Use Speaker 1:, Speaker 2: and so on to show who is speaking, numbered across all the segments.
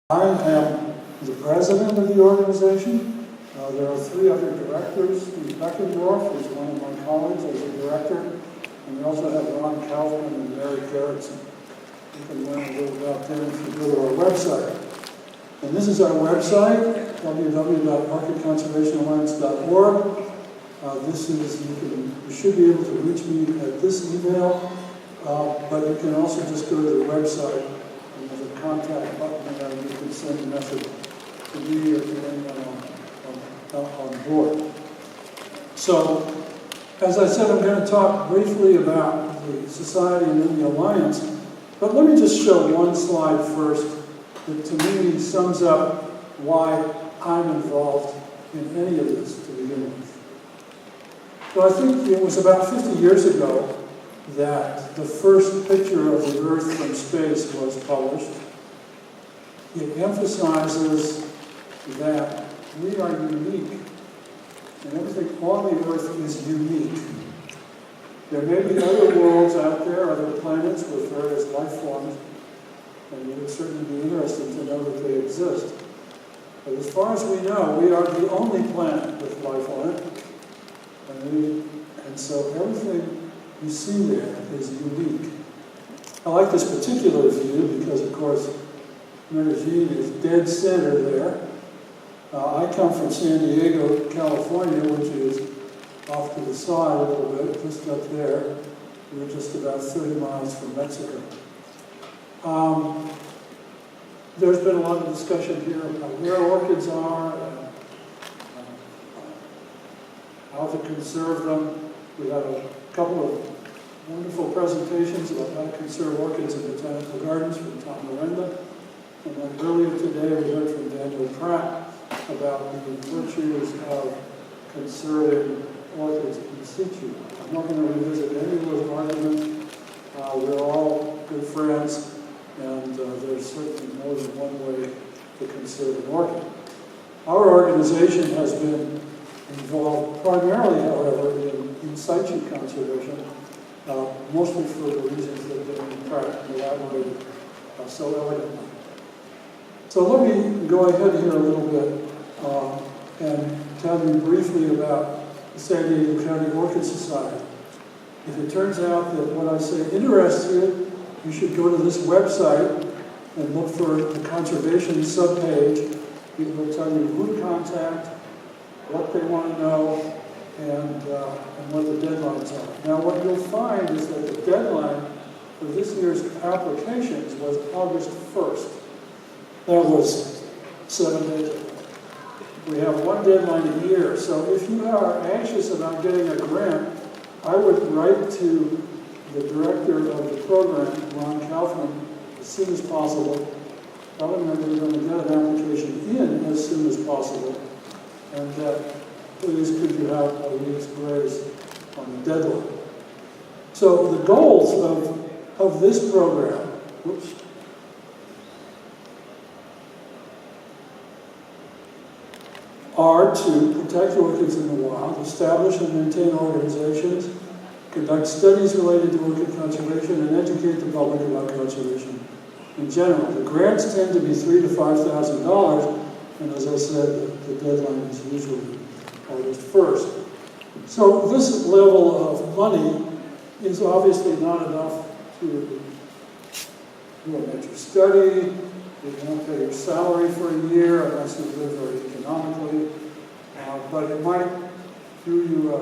Speaker 1: I am the president of the organization. There are three other directors. Steve Beckendorf is one of my colleagues as a director. And we also have Ron Kaufman and Mary Gerritsen. You can learn a little about them if you go to our website. And this is our website, www.orchidconservationalliance.org. You should be able to reach me at this email, but you can also just go to the website and there's a contact button there and you can send a message to me or to anyone on board. So, as I said, I'm going to talk briefly about the Society and then the Alliance, but let me just show one slide first that to me sums up why I'm involved in any of this to begin with. So I think it was about 50 years ago that the first picture of the Earth from space was published. It emphasizes that we are unique, and everything on the Earth is unique. There may be other worlds out there, other planets with various life forms, and it would certainly be interesting to know that they exist. But as far as we know, we are the only planet with life on it. And so everything you see there is unique. I like this particular view because, of course, Medellín is dead center there. I come from San Diego, California, which is off to the side a little bit, just up there. We're just about 30 miles from Mexico. There's been a lot of discussion here about where orchids are, how to conserve them. We had a couple of wonderful presentations about how to conserve orchids in botanical gardens from Tom Miranda. And then earlier today we heard from Daniel Pratt about the virtues of conserving orchids in situ. I'm not going to revisit any of those arguments. We're all good friends, and there's certainly more than one way to conserve an orchid. Our organization has been involved primarily, however, in situ conservation, mostly for the reasons that Daniel Pratt elaborated so elegantly. So let me go ahead here a little bit and tell you briefly about the San Diego County Orchid Society. If it turns out that what I say interests you, you should go to this website and look for the conservation subpage. It will tell you who to contact, what they want to know, and what the deadlines are. Now what you'll find is that the deadline for this year's applications was August 1st. That was 7 days ago. We have one deadline a year, so if you are anxious about getting a grant, I would write to the director of the program, Ron Kaufman, as soon as possible. Tell him that we're going to get an application in as soon as possible, and that please could you have a week's grace on the deadline. So the goals of this program, are to protect orchids in the wild, establish and maintain organizations, conduct studies related to orchid conservation, and educate the public about conservation in general. The grants tend to be $3,000 to $5,000, and as I said, the deadline is usually August 1st. So this level of money is obviously not enough to do a major study. You won't pay your salary for a year unless you live very economically. But it might do you a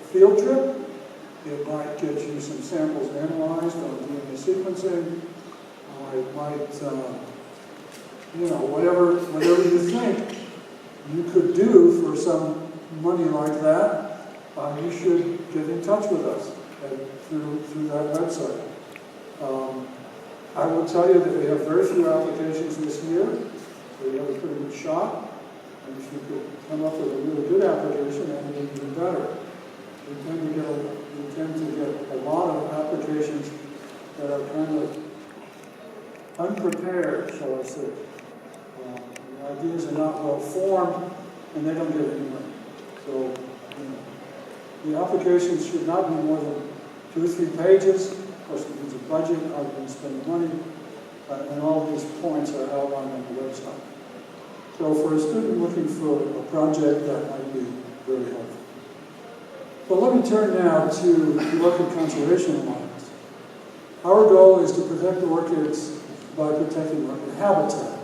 Speaker 1: field trip. It might get you some samples analyzed on DNA sequencing. It might, whatever you think you could do for some money like that, you should get in touch with us through that website. I will tell you that we have very few applications this year, so we have a pretty good shot. And if you could come up with a really good application, that would be even better. We tend to get a lot of applications that are kind of unprepared, shall I say. The ideas are not well formed, and they don't get any money. So, the applications should not be more than 2 or 3 pages. Of course, if there's a budget, I'm going to spend the money. and all these points are outlined on the website. So for a student looking for a project, that might be very helpful. But let me turn now to the Orchid Conservation Alliance. Our goal is to protect orchids by protecting orchid habitat.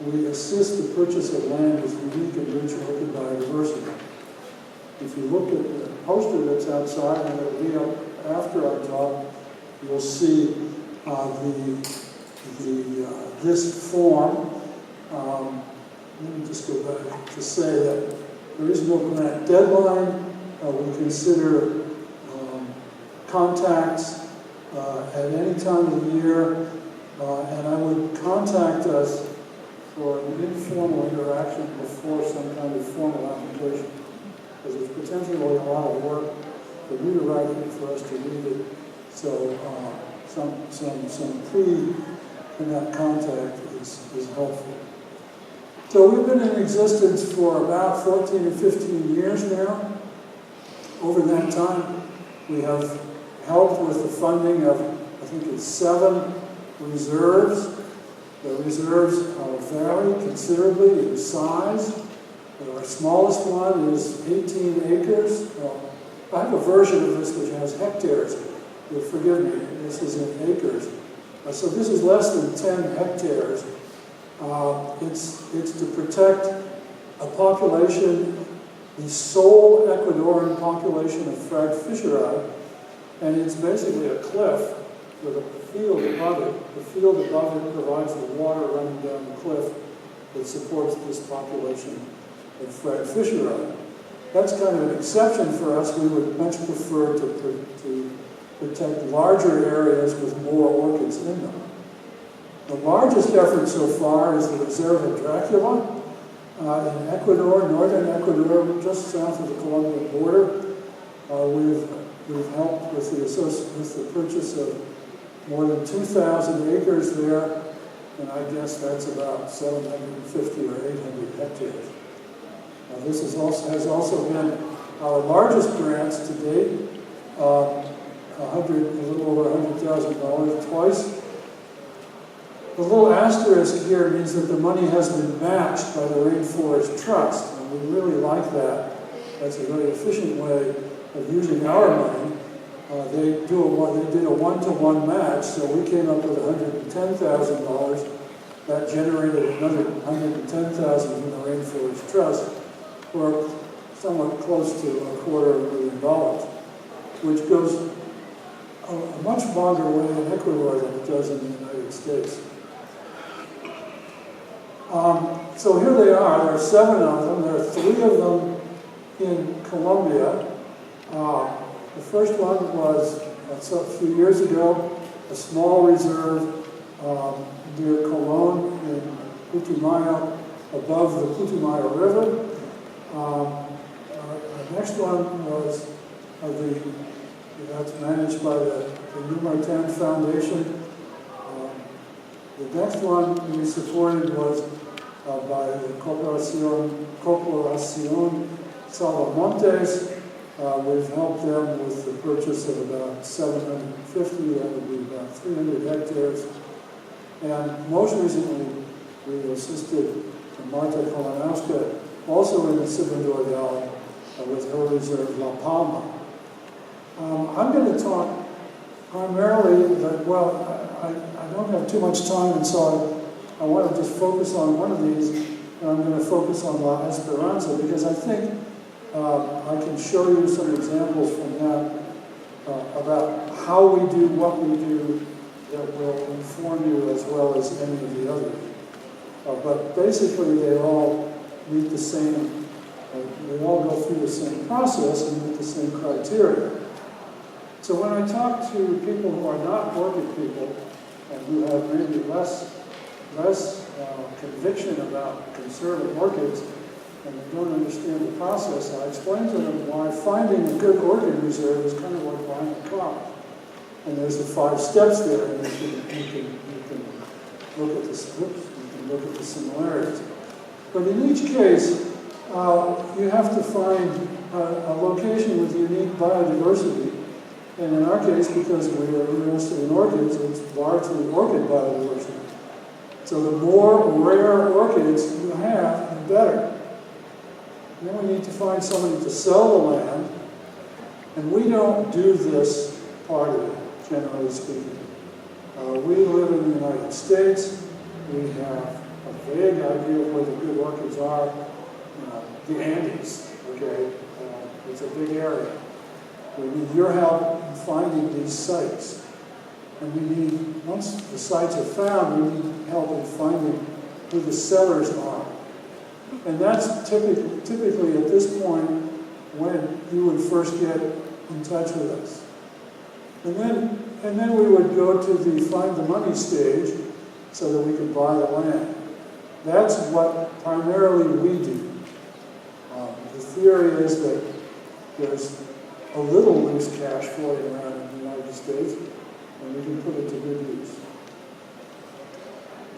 Speaker 1: We assist the purchase of land with unique and rich orchid biodiversity. If you look at the poster that's outside, and it'll be up after I talk, you'll see this form. Let me just go back to say that there is no grant deadline. We consider contacts at any time of the year, and I would contact us for an informal interaction before some kind of formal application, because it's potentially a lot of work for you to write it, for us to read it. So some pre-that contact is helpful. So we've been in existence for about 14 or 15 years now. Over that time, we have helped with the funding of, I think it's 7 reserves. The reserves vary considerably in size. Our smallest one is 18 acres. I have a version of this which has hectares. But forgive me, this is in acres. So this is less than 10 hectares. It's to protect a population, the sole Ecuadorian population of frag fisheri, and it's basically a cliff with a field above it. The field above it provides the water running down the cliff that supports this population of frag fisheri. That's kind of an exception for us. We would much prefer to protect larger areas with more orchids in them. The largest effort so far is the reserve of Dracula in Ecuador, northern Ecuador, just south of the Colombian border. We've helped with the purchase of more than 2,000 acres there, and I guess that's about 750 or 800 hectares. This has also been our largest grants to date, a little over $100,000 twice. The little asterisk here means that the money has been matched by the Rainforest Trust, and we really like that. That's a very efficient way of using our money. They did a one-to-one match, so we came up with $110,000. That generated another $110,000 from the Rainforest Trust, or somewhat close to $250,000, which goes a much longer way in Ecuador than it does in the United States. So here they are. There are 7 of them. There are 3 of them in Colombia. The first one was a few years ago, a small reserve near Colón in Putumayo, above the Putumayo River. The next one was that's managed by the New Martin Foundation. The next one we supported was by the Corporación Salamontes. We've helped them with the purchase of about 750, that would be about 300 hectares. And most recently, we assisted Marta Kolanowska, also in the Sibundoy Valley, with her reserve La Palma. I'm going to talk primarily I don't have too much time, and so I want to just focus on one of these, and I'm going to focus on La Esperanza, because I think I can show you some examples from that about how we do what we do that will inform you as well as any of the others. But basically, they all meet the same, they all go through the same process and meet the same criteria. So when I talk to people who are not orchid people and who have maybe less conviction about conserving orchids and they don't understand the process, I explain to them why finding a good orchid reserve is kind of like buying a car. And there's the 5 steps there, and you can look at the similarities. But in each case, you have to find a location with unique biodiversity. And in our case, because we are interested in orchids, it's largely orchid biodiversity. So the more rare orchids you have, the better. Then we need to find somebody to sell the land, and we don't do this part of it, generally speaking. We live in the United States. We have a vague idea of where the good orchids are. The Andes, okay? It's a big area. We need your help in finding these sites. And we need, once the sites are found, we need help in finding who the sellers are. And that's typically at this point when you would first get in touch with us. And then we would go to the find the money stage so that we could buy the land. That's what primarily we do. The theory is that there's a little loose cash floating around in the United States, and we can put it to good use.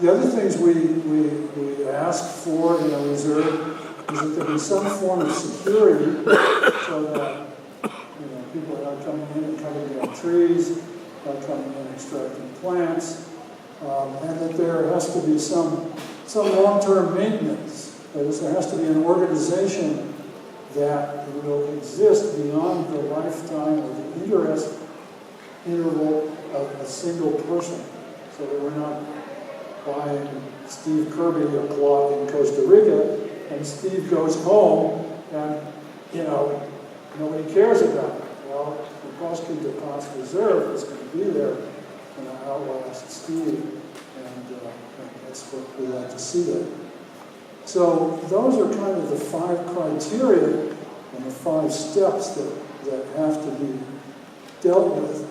Speaker 1: The other things we ask for in a reserve is that there be some form of security so that people are not coming in and cutting down trees, not coming in and extracting plants, and that there has to be some long-term maintenance. That is, there has to be an organization that will exist beyond the lifetime or the interest interval of a single person, so that we're not buying Steve Kirby a plot in Costa Rica, and Steve goes home, and nobody cares about it. Well, the Bosque de Paz Reserve is going to be there and outlast Steve, and that's what we like to see there. So those are kind of the 5 criteria and the 5 steps that have to be dealt with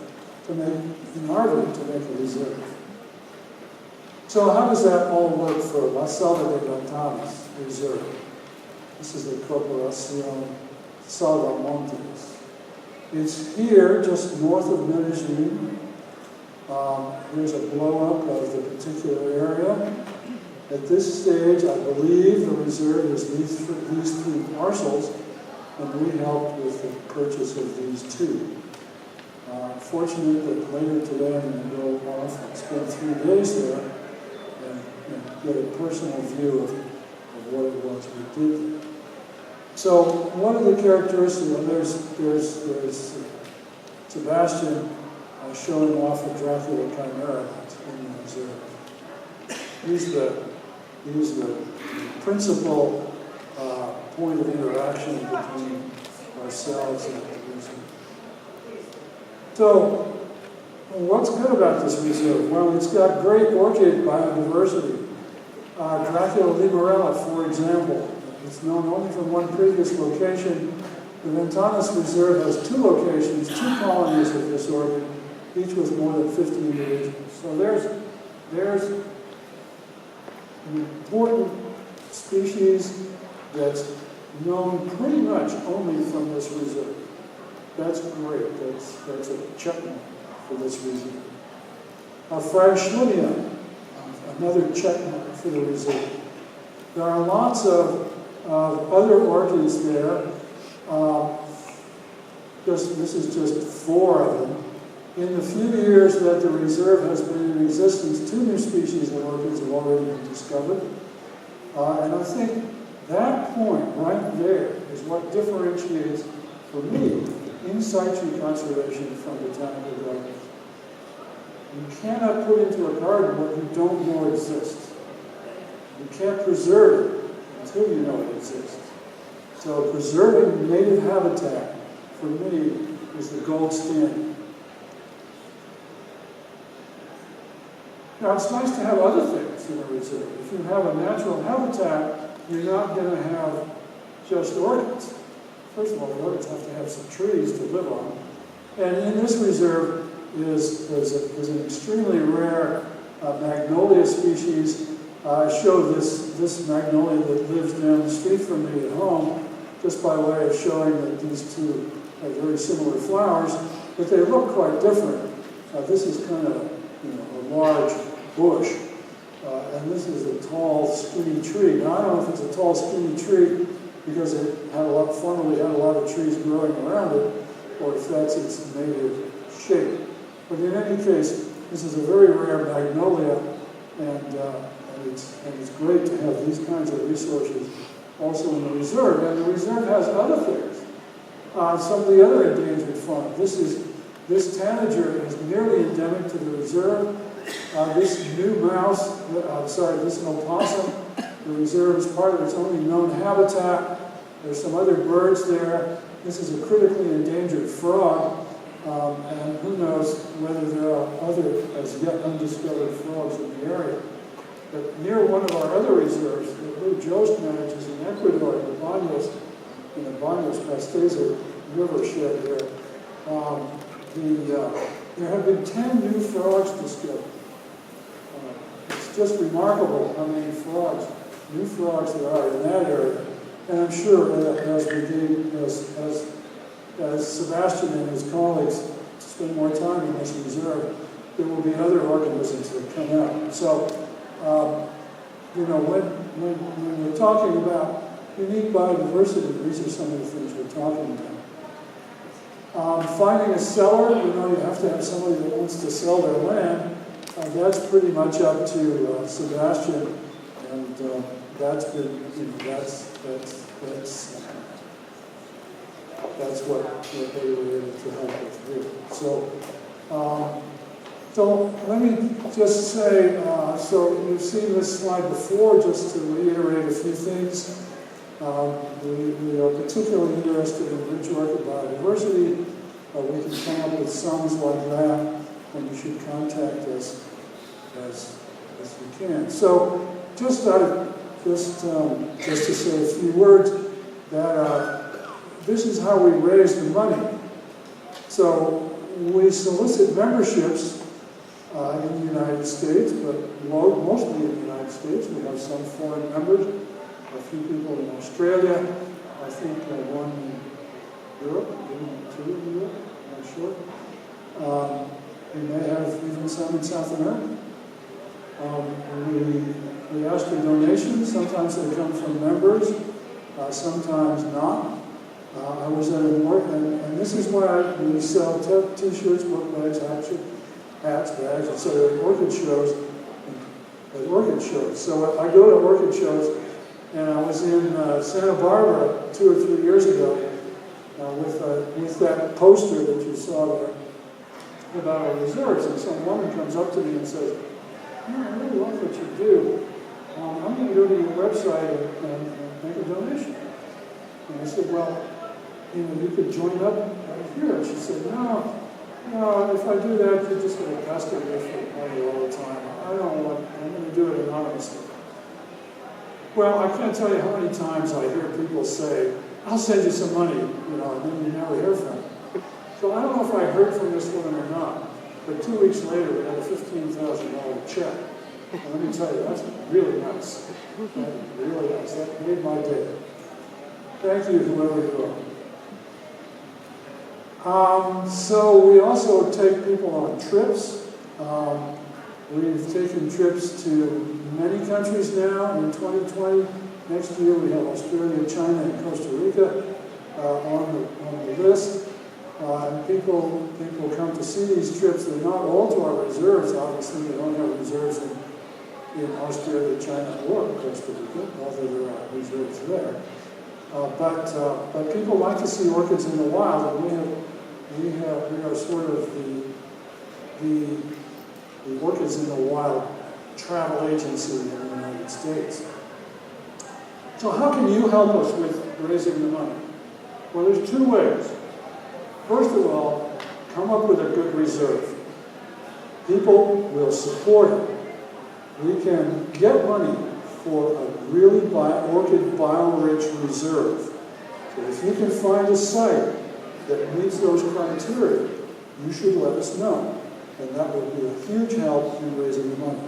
Speaker 1: to make, in our view, to make a reserve. So how does that all work for La Selva de Montañas Reserve? This is the Corporación Salvamontes. It's here, just north of Medellín. Here's a blow-up of the particular area. At this stage, I believe the reserve is these 3 parcels, and we helped with the purchase of these 2. Fortunate that later today I'm going to go off and spend 3 days there and get a personal view of what it was we did there. So one of the characteristics, there's Sebastian showing off a Dracula chimera in the reserve. He's the principal point of interaction between ourselves and the reserve. So, what's good about this reserve? Well, it's got great orchid biodiversity. Dracula liberella, for example, it's known only from one previous location. The Ventanas Reserve has 2 locations, 2 colonies of this orchid, each with more than 50 individuals. So there's an important species that's known pretty much only from this reserve. That's great. That's a check mark for this reserve. Fragschlinia, another check mark for the reserve. There are lots of other orchids there. This is just 4 of them. In the few years that the reserve has been in existence, 2 new species of orchids have already been discovered. And I think that point right there is what differentiates, for me, in situ conservation from botanical gardens. You cannot put into a garden what you don't know exists. You can't preserve it until you know it exists. So preserving native habitat, for me, is the gold standard. Now, it's nice to have other things in a reserve. If you have a natural habitat, you're not going to have just orchids. First of all, the orchids have to have some trees to live on. And in this reserve is an extremely rare magnolia species. I showed this magnolia that lives down the street from me at home, just by way of showing that these 2 have very similar flowers, but they look quite different. This is kind of a large bush, and this is a tall, skinny tree. Now, I don't know if it's a tall, skinny tree because it had formerly had a lot of trees growing around it, or if that's its native But in any case, this is a very rare magnolia, and it's great to have these kinds of resources also in the reserve. And the reserve has other things. Some of the other endangered fauna. This tanager is nearly endemic to the reserve. This new mouse, this opossum, the reserve is part of its only known habitat. There's some other birds there. This is a critically endangered frog, and who knows whether there are other as yet undiscovered frogs in the area. But near one of our other reserves, that Lou Jost manages in Ecuador, in the Baños Pasteza rivershed there, there have been 10 new frogs discovered. It's just remarkable how many new frogs there are in that area. And I'm sure as Sebastian and his colleagues spend more time in this reserve, there will be other organisms that come out. So, when we're talking about unique biodiversity, these are some of the things we're talking about. Finding a seller, you have to have somebody that wants to sell their land. That's pretty much up to Sebastian, and that's what they were able to help with here. So let me just say, so you've seen this slide before, just to reiterate a few things. We are particularly interested in rich orchid biodiversity. We can come up with sums like that, and you should contact us as you can. So just to say a few words, that this is how we raise the money. So we solicit memberships in the United States, but mostly in the United States. We have some foreign members, a few people in Australia, I think one in Europe, maybe two in Europe, I'm not sure. We may have even some in South America. We ask for donations. Sometimes they come from members, sometimes not. I was at an orchid, and this is why we sell t-shirts, book bags, hats, bags, etc. at orchid shows. So I go to orchid shows, and I was in Santa Barbara 2 or 3 years ago with that poster that you saw there about our reserves, and some woman comes up to me and says, I really love what you do. I'm going to go to your website and make a donation. And I said, well, you could join up right here. And she said, no, if I do that, you're just going to pester me for money all the time. I'm going to do it anonymously. Well, I can't tell you how many times I hear people say, I'll send you some money, and then you never hear from them. So I don't know if I heard from this woman or not, but 2 weeks later, we had a $15,000 check. And let me tell you, that's really nice. That's really nice. That made my day. Thank you, whoever you are. So we also take people on trips. We've taken trips to many countries now in 2020. Next year we have Australia, China, and Costa Rica on the list. And people come to see these trips. They're not all to our reserves, obviously. They don't have reserves in Australia, China, or Costa Rica, although there are reserves there. But people like to see orchids in the wild, and we are sort of the Orchids in the Wild travel agency in the United States. So how can you help us with raising the money? Well, there's two ways. First of all, come up with a good reserve. People will support it. We can get money for a really orchid bio-rich reserve. So if you can find a site that meets those criteria, you should let us know. And that will be a huge help in raising the money.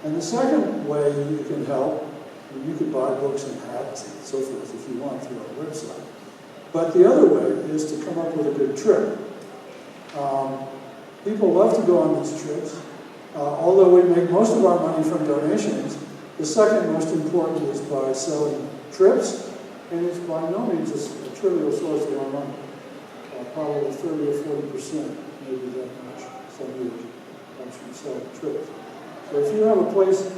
Speaker 1: And the second way you can help, you could buy books and hats and so forth if you want through our website. But the other way is to come up with a good trip. People love to go on these trips. Although we make most of our money from donations, the second most important is by selling trips, and it's by no means a trivial source of our money. probably 30 or 40%, maybe that much, some years, once you sell trips. So if you have a place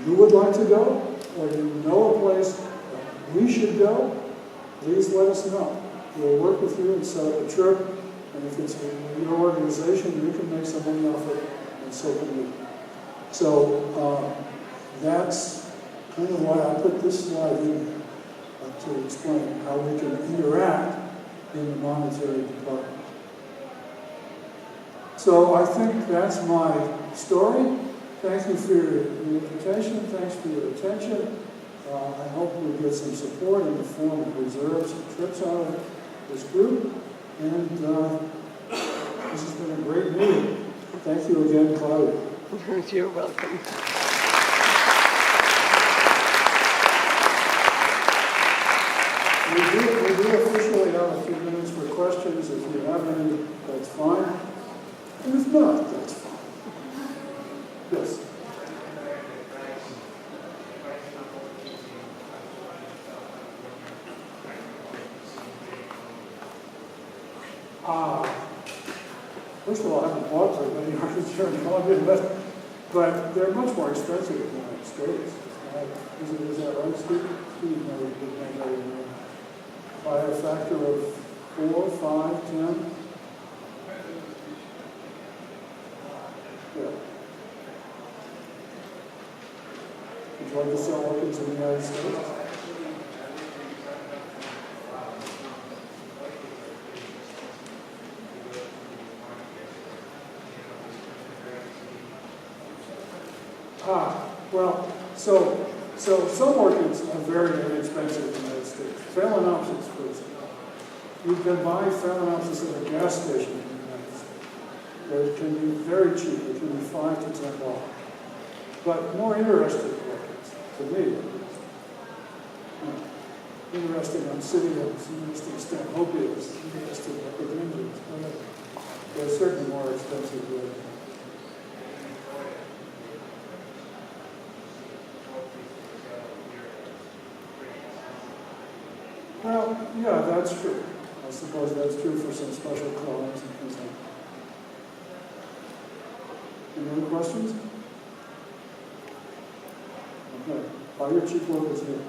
Speaker 1: you would like to go, or you know a place that we should go, please let us know. We'll work with you and set up a trip, and if it's in your organization, you can make some money off it, and so can we. So that's kind of why I put this slide in here, to explain how we can interact in the monetary department. So I think that's my story. Thank you for your invitation. Thanks for your attention. I hope we get some support in the form of reserves and trips out of this group. And this has been a great meeting. Thank you again, Claudia.
Speaker 2: You're welcome.
Speaker 1: We do officially have a few minutes for questions. If you have any, that's fine. And if not, that's fine. Yes. First of all, I haven't bought very many orchids here in Colombia, but they're much more expensive in the United States. Is that right, Steve? Steve knows by a factor of 4, 5, 10. Yeah. Would you like to sell orchids in the United States? Well, so some orchids are very inexpensive in the United States. Phalaenopsis, for example. You can buy Phalaenopsis at a gas station in the United States. It can be very cheap. It can be $5 to $10. But more interesting orchids, to me, interesting Oncidiums, interesting Stanhopias, interesting Epidendrums, whatever. They're certainly more expensive orchids. Well, yeah, that's true. I suppose that's true for some special clones and things like that. Any other questions? Okay. Buy your cheap orchids here.